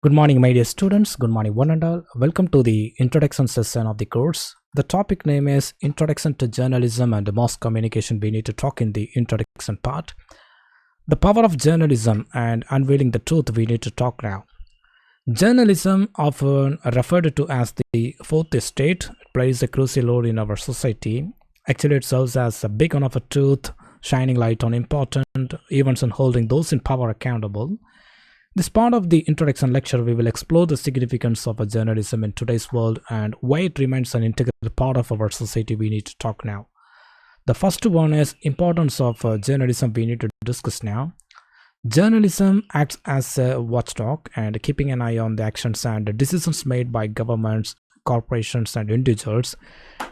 Good morning, my dear students. Good morning, one and all. Welcome to the introduction session of the course. The topic name is Introduction to Journalism and Mass Communication. We need to talk in the introduction part. The power of journalism and unveiling the truth. We need to talk now. Journalism, often referred to as the fourth estate, plays a crucial role in our society. Actually, it serves as a beacon of a truth, shining light on important events and holding those in power accountable. This part of the introduction lecture, we will explore the significance of a journalism in today's world and why it remains an integral part of our society. We need to talk now. The first one is importance of journalism. We need to discuss now. Journalism acts as a watchdog and keeping an eye on the actions and decisions made by governments, corporations, and individuals.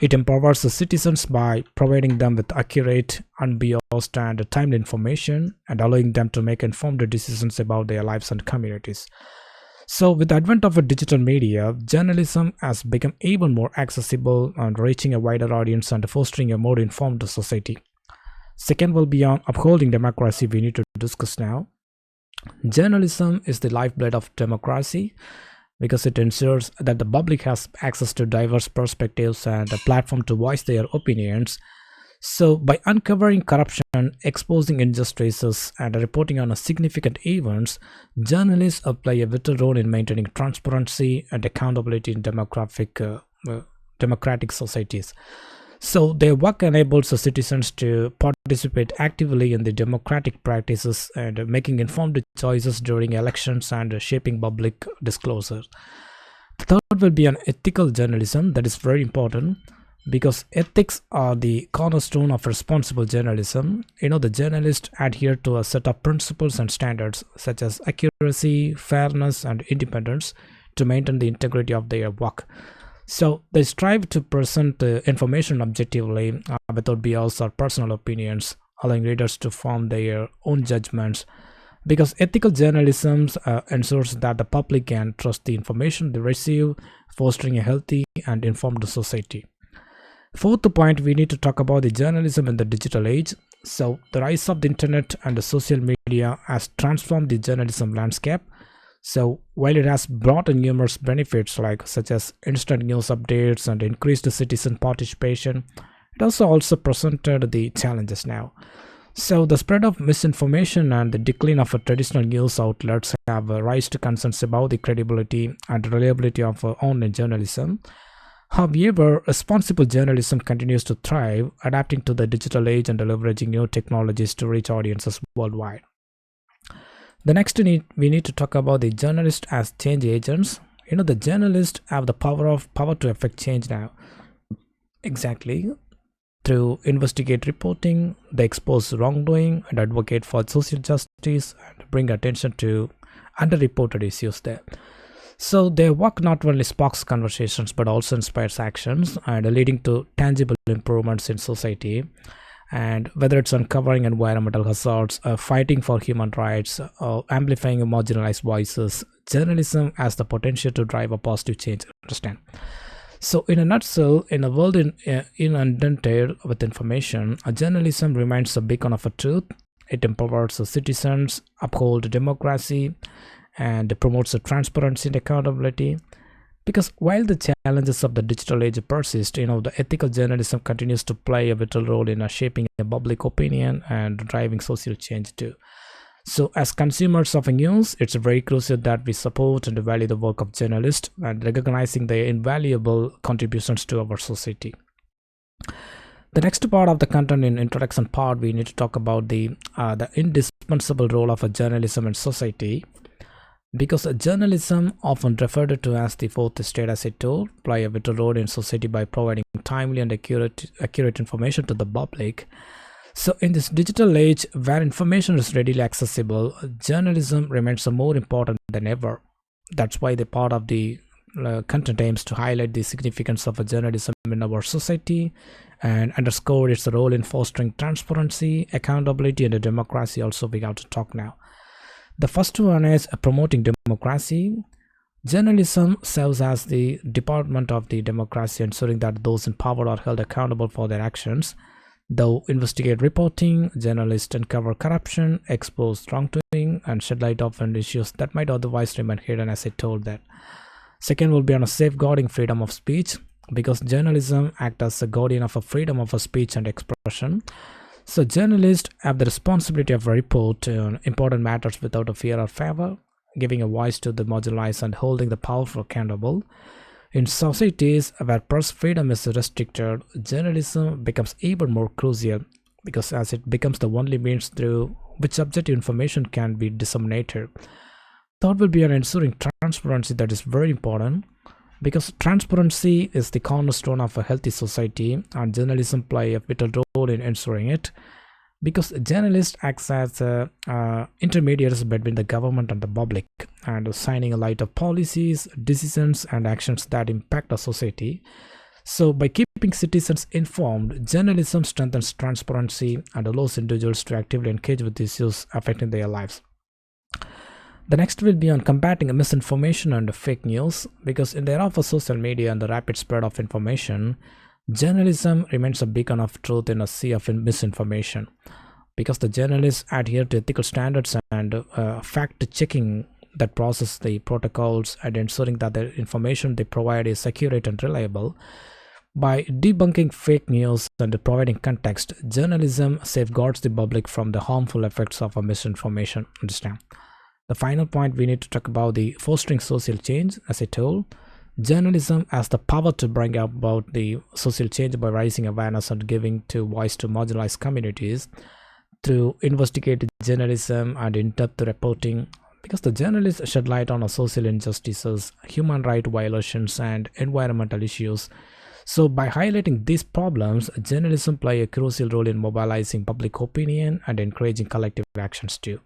It empowers the citizens by providing them with accurate, unbiased, and timely information and allowing them to make informed decisions about their lives and communities. So, with the advent of a digital media, journalism has become even more accessible and reaching a wider audience and fostering a more informed society. Second will be on upholding democracy. We need to discuss now. Journalism is the lifeblood of democracy because it ensures that the public has access to diverse perspectives and a platform to voice their opinions. So, by uncovering corruption, exposing injustices, and reporting on a significant events, journalists play a vital role in maintaining transparency and accountability in democratic societies. So their work enables the citizens to participate actively in the democratic practices and making informed choices during elections and shaping public disclosure. The third will be an ethical journalism that is very important because ethics are the cornerstone of responsible journalism. The journalists adhere to a set of principles and standards such as accuracy, fairness, and independence to maintain the integrity of their work. So they strive to present information objectively without bias or personal opinions, allowing readers to form their own judgments. Because ethical journalism ensures that the public can trust the information they receive, fostering a healthy and informed society. Fourth point, we need to talk about the journalism in the digital age. So the rise of the internet and the social media has transformed the journalism landscape. So while it has brought in numerous benefits like such as instant news updates and increased citizen participation, it also presented the challenges now. So the spread of misinformation and the decline of traditional news outlets have raised concerns about the credibility and reliability of online journalism. However, responsible journalism continues to thrive, adapting to the digital age and leveraging new technologies to reach audiences worldwide. The next we need to talk about the journalists as change agents. The journalists have the power to affect change now. Exactly. Through investigate reporting, they expose wrongdoing and advocate for social justice and bring attention to underreported issues there. So their work not only sparks conversations but also inspires actions and leading to tangible improvements in society. And whether it's uncovering environmental hazards, fighting for human rights, or amplifying marginalized voices, journalism has the potential to drive a positive change. Understand? So, in a nutshell, in a world inundated with information, a journalism remains a beacon of a truth. It empowers the citizens, upholds democracy, and promotes the transparency and accountability. Because while the challenges of the digital age persist, the ethical journalism continues to play a vital role in shaping the public opinion and driving social change too. So, as consumers of news, it's very crucial that we support and value the work of journalists and recognizing their invaluable contributions to our society. The next part of the content in introduction part, we need to talk about the indispensable role of a journalism in society. Because journalism, often referred to as the fourth estate as a tool, play a vital role in society by providing timely and accurate information to the public. So in this digital age where information is readily accessible, journalism remains more important than ever. That's why the part of the content aims to highlight the significance of a journalism in our society and underscore its role in fostering transparency, accountability, and democracy. Also, we have to talk now. The first one is promoting democracy. Journalism serves as the department of the democracy, ensuring that those in power are held accountable for their actions. Though investigate reporting, journalists uncover corruption, expose wrongdoing, and shed light on issues that might otherwise remain hidden, as I told that. Second will be on a safeguarding freedom of speech, because journalism acts as a guardian of a freedom of a speech and expression. So journalists have the responsibility of report on important matters without a fear or favor, giving a voice to the marginalized and holding the powerful accountable. In societies where press freedom is restricted, journalism becomes even more crucial, because as it becomes the only means through which objective information can be disseminated. Third will be on ensuring transparency, that is very important, because transparency is the cornerstone of a healthy society, and journalism play a vital role in ensuring it, because journalists act as intermediaries between the government and the public, and shining a light of policies, decisions, and actions that impact a society. So by keeping citizens informed, journalism strengthens transparency and allows individuals to actively engage with issues affecting their lives. The next will be on combating misinformation and fake news, because in the era of social media and the rapid spread of information, journalism remains a beacon of truth in a sea of misinformation, because the journalists adhere to ethical standards and fact-checking that process the protocols and ensuring that the information they provide is accurate and reliable. By debunking fake news and providing context, journalism safeguards the public from the harmful effects of a misinformation. Understand? The final point, we need to talk about the fostering social change. As I told, journalism has the power to bring about the social change by raising awareness and giving to voice to marginalized communities through investigative journalism and in-depth reporting, because the journalists shed light on social injustices, human rights violations, and environmental issues. So by highlighting these problems, journalism play a crucial role in mobilizing public opinion and encouraging collective actions too.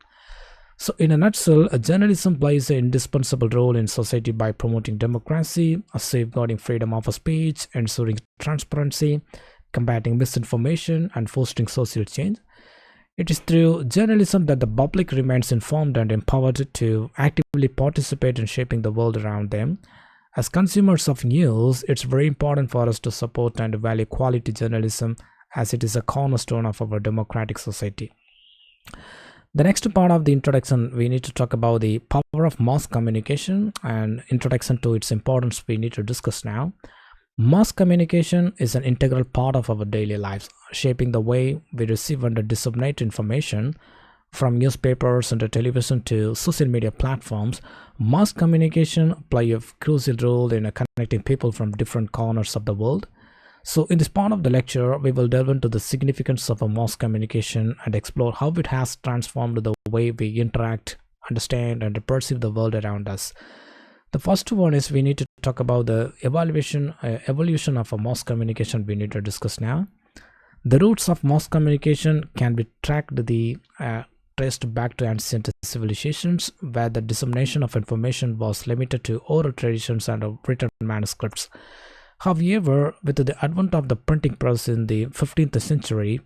So in a nutshell, journalism plays an indispensable role in society by promoting democracy, safeguarding freedom of speech, ensuring transparency, combating misinformation, and fostering social change. It is through journalism that the public remains informed and empowered to actively participate in shaping the world around them. As consumers of news, it's very important for us to support and value quality journalism, as it is a cornerstone of our democratic society. The next part of the introduction, we need to talk about the power of mass communication, and introduction to its importance we need to discuss now. Mass communication is an integral part of our daily lives, shaping the way we receive and disseminate information. From newspapers and television to social media platforms, mass communication play a crucial role in connecting people from different corners of the world. So in this part of the lecture, we will delve into the significance of a mass communication and explore how it has transformed the way we interact, understand, and perceive the world around us. The first one is, we need to talk about the evolution of a mass communication we need to discuss now. The roots of mass communication can be traced back to ancient civilizations, where the dissemination of information was limited to oral traditions and written manuscripts. However, with the advent of the printing press in the 15th century,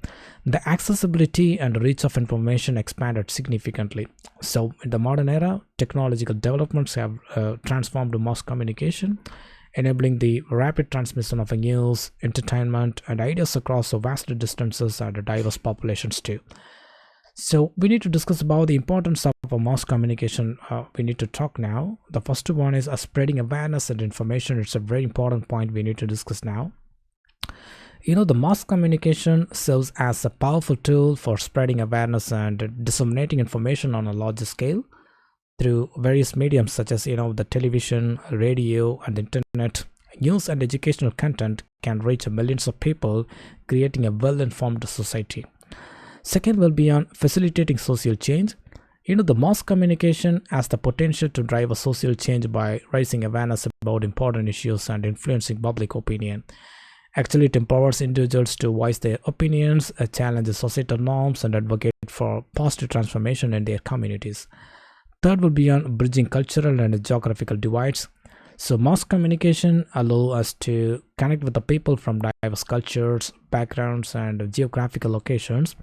the accessibility and reach of information expanded significantly. So, in the modern era, technological developments have transformed mass communication, enabling the rapid transmission of news, entertainment, and ideas across vast distances and diverse populations too. So we need to discuss about the importance of mass communication. We need to talk now. The first one is spreading awareness and information. It's a very important point we need to discuss now. The mass communication serves as a powerful tool for spreading awareness and disseminating information on a larger scale through various mediums such as the television, radio, and the internet. News and educational content can reach millions of people, creating a well-informed society. Second will be on facilitating social change. The mass communication has the potential to drive a social change by raising awareness about important issues and influencing public opinion. Actually, it empowers individuals to voice their opinions, challenge societal norms, and advocate for positive transformation in their communities. Third will be on bridging cultural and geographical divides. So mass communication allows us to connect with the people from diverse cultures, backgrounds, and geographical locations.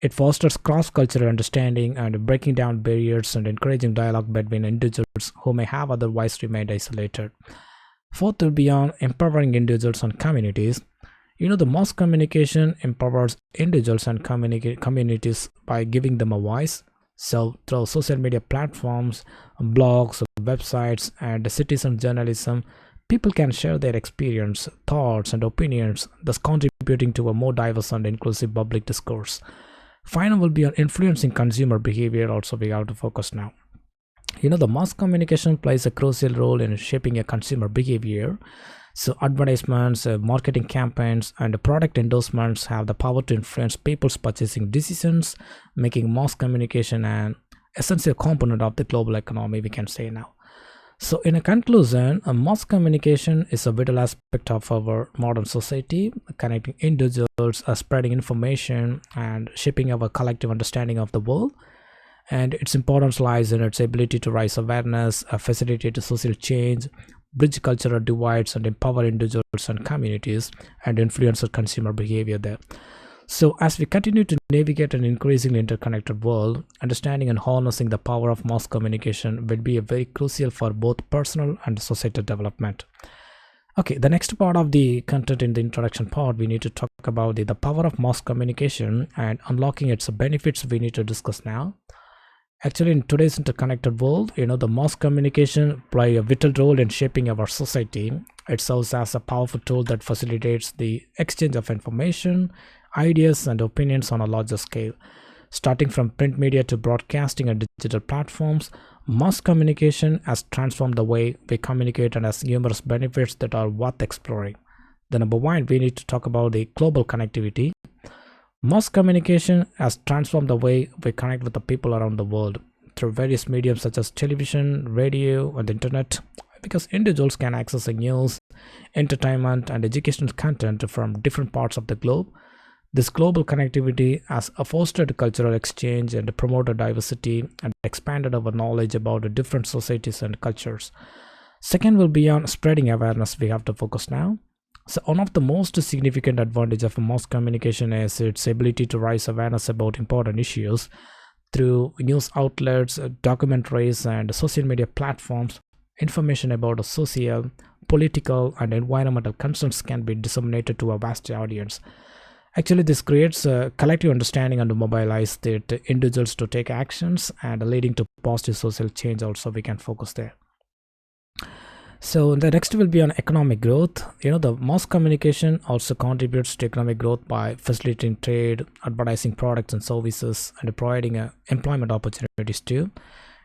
It fosters cross-cultural understanding and breaking down barriers and encouraging dialogue between individuals who may have otherwise remained isolated. Fourth will be on empowering individuals and communities. The mass communication empowers individuals and communities by giving them a voice. So, through social media platforms, blogs, websites, and citizen journalism, people can share their experience, thoughts, and opinions, thus contributing to a more diverse and inclusive public discourse. Final will be on influencing consumer behavior, also, we have to focus now. The mass communication plays a crucial role in shaping a consumer behavior. So advertisements, marketing campaigns, and product endorsements have the power to influence people's purchasing decisions, making mass communication an essential component of the global economy, we can say now. So in a conclusion, a mass communication is a vital aspect of our modern society, connecting individuals, spreading information, and shaping our collective understanding of the world. And its importance lies in its ability to raise awareness, facilitate social change, bridge cultural divides, and empower individuals and communities, and influence consumer behavior there. So, as we continue to navigate an increasingly interconnected world, understanding and harnessing the power of mass communication will be a very crucial for both personal and societal development. Okay, the next part of the content in the introduction part, we need to talk about the power of mass communication and unlocking its benefits we need to discuss now. Actually, in today's interconnected world, the mass communication play a vital role in shaping our society. It serves as a powerful tool that facilitates the exchange of information, ideas, and opinions on a larger scale. Starting from print media to broadcasting and digital platforms, mass communication has transformed the way we communicate and has numerous benefits that are worth exploring. The number one, we need to talk about the global connectivity. Mass communication has transformed the way we connect with the people around the world through various mediums such as television, radio, and the internet, because individuals can access the news, entertainment, and educational content from different parts of the globe. This global connectivity has fostered cultural exchange and promoted diversity and expanded our knowledge about the different societies and cultures. Second will be on spreading awareness, we have to focus now. So one of the most significant advantage of mass communication is its ability to raise awareness about important issues through news outlets, documentaries, and social media platforms. Information about social, political, and environmental concerns can be disseminated to a vast audience. Actually, this creates a collective understanding and mobilize the individuals to take actions and leading to positive social change. Also, we can focus there. So the next will be on economic growth. The mass communication also contributes to economic growth by facilitating trade, advertising products and services, and providing employment opportunities too.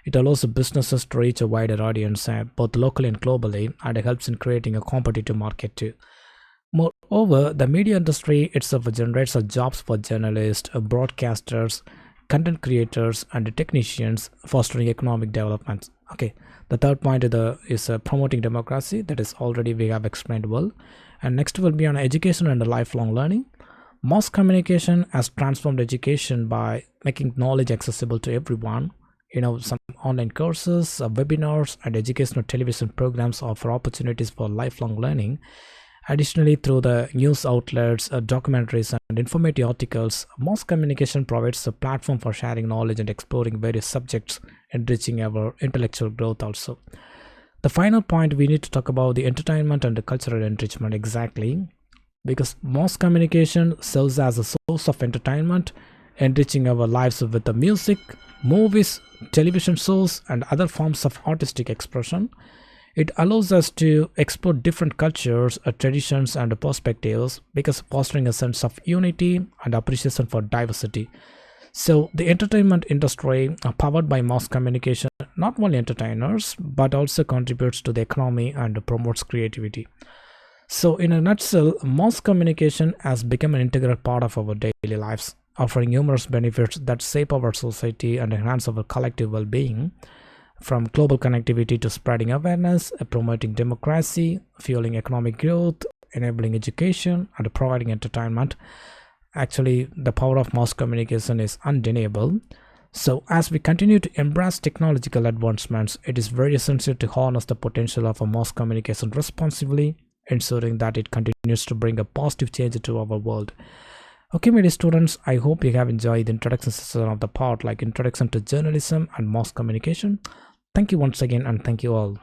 It allows businesses to reach a wider audience, both locally and globally, and it helps in creating a competitive market too. Moreover, the media industry itself generates jobs for journalists, broadcasters, content creators, and technicians, fostering economic development. Okay, the third point is promoting democracy. That is already we have explained well. And next will be on education and lifelong learning. Mass communication has transformed education by making knowledge accessible to everyone. Some online courses, webinars, and educational television programs offer opportunities for lifelong learning. Additionally, through the news outlets, documentaries, and informative articles, mass communication provides a platform for sharing knowledge and exploring various subjects, enriching our intellectual growth also. The final point, we need to talk about the entertainment and the cultural enrichment exactly, because mass communication serves as a source of entertainment, enriching our lives with the music, movies, television shows, and other forms of artistic expression. It allows us to explore different cultures, traditions, and perspectives, because fostering a sense of unity and appreciation for diversity. So the entertainment industry, powered by mass communication, not only entertainers but also contributes to the economy and promotes creativity. So in a nutshell, mass communication has become an integral part of our daily lives, offering numerous benefits that shape our society and enhance our collective well-being. From global connectivity to spreading awareness, promoting democracy, fueling economic growth, enabling education, and providing entertainment. Actually, the power of mass communication is undeniable. So, as we continue to embrace technological advancements, it is very essential to harness the potential of a mass communication responsibly, ensuring that it continues to bring a positive change to our world. Okay, my dear students, I hope you have enjoyed the introduction session of the part like Introduction to Journalism and Mass Communication. Thank you once again, and thank you all.